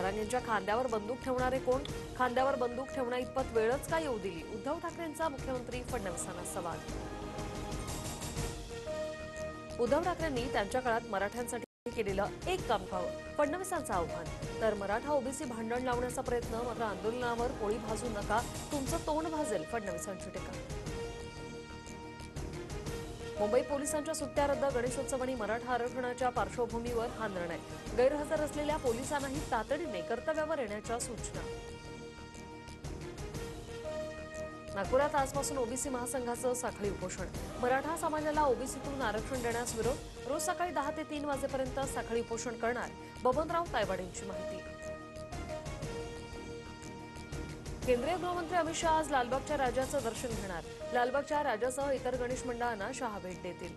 जरांगेंच्या खांद्यावर बंदूक ठेवणारे कोण? खांद्यावर बंदूक ठेवण्या इतपत वेळच का येऊ दिली? उद्धव ठाकरेंचा मुख्यमंत्री फडणवीसांना सवाल। उद्धव ठाकरेंनी त्यांच्या काळात मराठ्यांसाठी केलेलं एक काम पाहून फडणवीसांचं आव्हान। तर मराठा ओबीसी भांडण लावण्याचा प्रयत्न, मात्र आंदोलनावर पोळी भाजू नका, तुमचं तोंड भाजेल, फडणवीसांची टीका। मुंबई पोलिसांच्या सुट्ट्या रद्द, गणेशोत्सव आणि मराठा आरक्षणाच्या पार्श्वभूमीवर हा निर्णय। गैरहजर असलेल्या पोलिसांनाही तातडीने कर्तव्यावर येण्याच्या सूचना। नागपुरात आजपासून ओबीसी महासंघाचं साखळी उपोषण। मराठा समाजाला ओबीसीतून आरक्षण देण्यास विरोध। रोज सकाळी 10 ते 3 वाजेपर्यंत साखळी उपोषण करणार, बबनराव तायवाडेंची माहिती। केंद्रीय गृहमंत्री अमित शहा आज लालबागच्या राजाचं दर्शन घेणार। लालबागच्या राजासह इतर गणेश मंडळांना शहा भेट देतील।